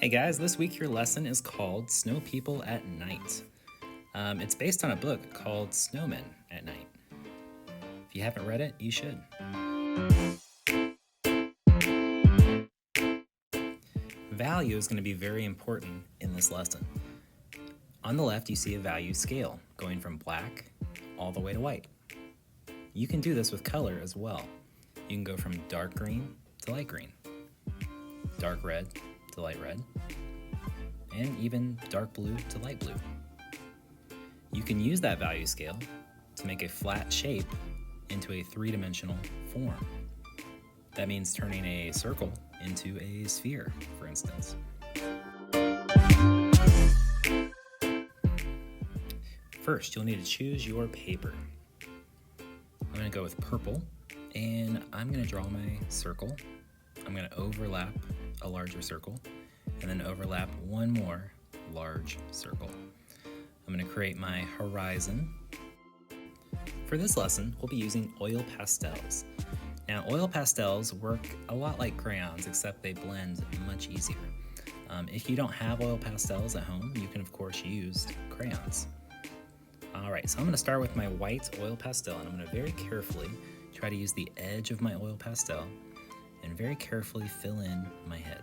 Hey guys, this week your lesson is called Snow People at Night. It's based on a book called Snowmen at Night. If you haven't read it, you should. Value is going to be very important in this lesson. On the left, you see a value scale going from black all the way to white. You can do this with color as well. You can go from dark green to light green, dark red to light red, and even dark blue to light blue. You can use that value scale to make a flat shape into a three-dimensional form. That means turning a circle into a sphere, for instance. First, you'll need to choose your paper. I'm going to go with purple, and I'm going to draw my circle. I'm going to overlap a larger circle, and then overlap one more large circle. I'm going to create my horizon. For this lesson, we'll be using oil pastels. Now, oil pastels work a lot like crayons, except they blend much easier. If you don't have oil pastels at home, you can of course use crayons. Alright, so I'm going to start with my white oil pastel, and I'm going to very carefully try to use the edge of my oil pastel and very carefully fill in my head.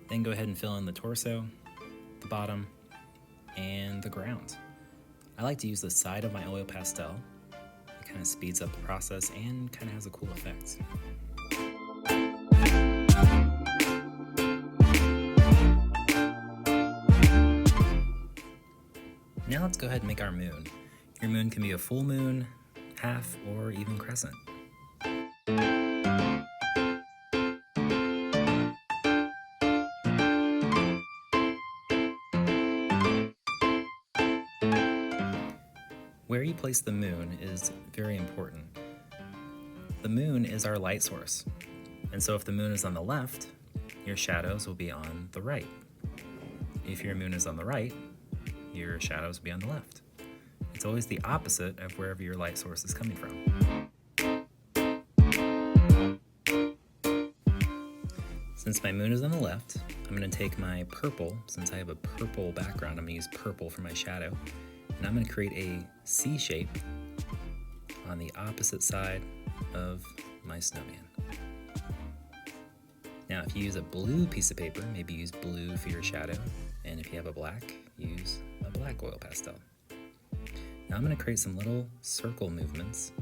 Then go ahead and fill in the torso, the bottom, and the ground. I like to use the side of my oil pastel. It kind of speeds up the process and kind of has a cool effect. Now let's go ahead and make our moon. Your moon can be a full moon, half, or even crescent. Where you place the moon is very important. The moon is our light source, and so if the moon is on the left, your shadows will be on the right. If your moon is on the right, your shadows will be on the left. It's always the opposite of wherever your light source is coming from. Since my moon is on the left, I'm going to take my purple. Since I have a purple background, I'm going to use purple for my shadow. And I'm going to create a C shape on the opposite side of my snowman. Now, if you use a blue piece of paper, maybe use blue for your shadow. And if you have a black, use a black oil pastel. Now I'm going to create some little circle movements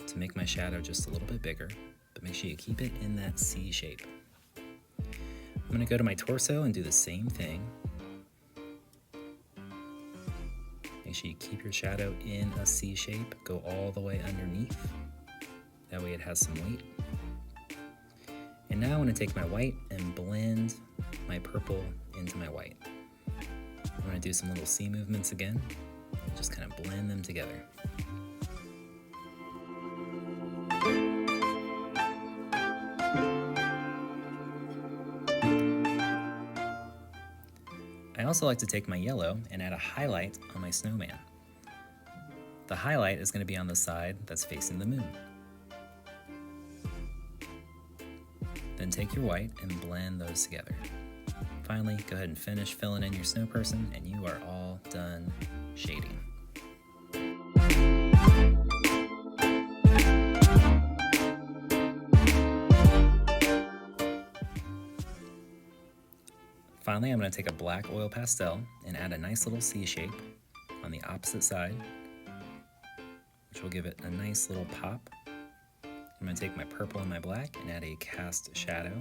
to make my shadow just a little bit bigger, but make sure you keep it in that C shape. I'm going to go to my torso and do the same thing. Make sure you keep your shadow in a C shape, go all the way underneath. That way it has some weight. And now I want to take my white and blend my purple into my white. I'm going to do some little C movements again, and just kind of blend them together. I also like to take my yellow and add a highlight on my snowman. The highlight is going to be on the side that's facing the moon. Then take your white and blend those together. Finally, go ahead and finish filling in your snow person, and you are all done shading. Finally, I'm going to take a black oil pastel and add a nice little C shape on the opposite side, which will give it a nice little pop. I'm going to take my purple and my black and add a cast shadow,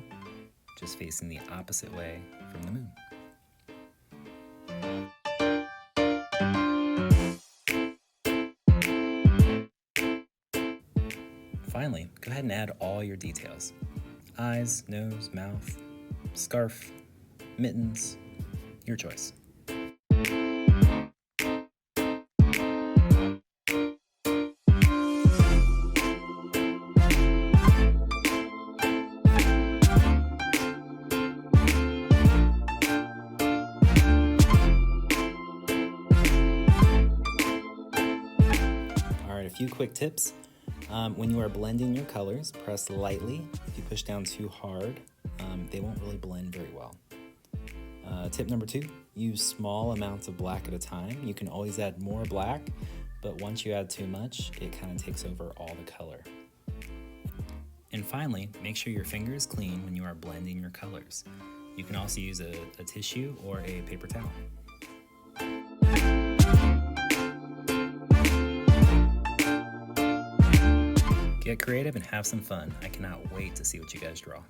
just facing the opposite way from the moon. Finally, go ahead and add all your details. Eyes, nose, mouth, scarf, mittens, your choice. A few quick tips. When you are blending your colors, press lightly. If you push down too hard, they won't really blend very well. Tip number 2, use small amounts of black at a time. You can always add more black, but once you add too much, it kind of takes over all the color. And finally, make sure your finger is clean when you are blending your colors. You can also use a tissue or a paper towel. Get creative and have some fun. I cannot wait to see what you guys draw.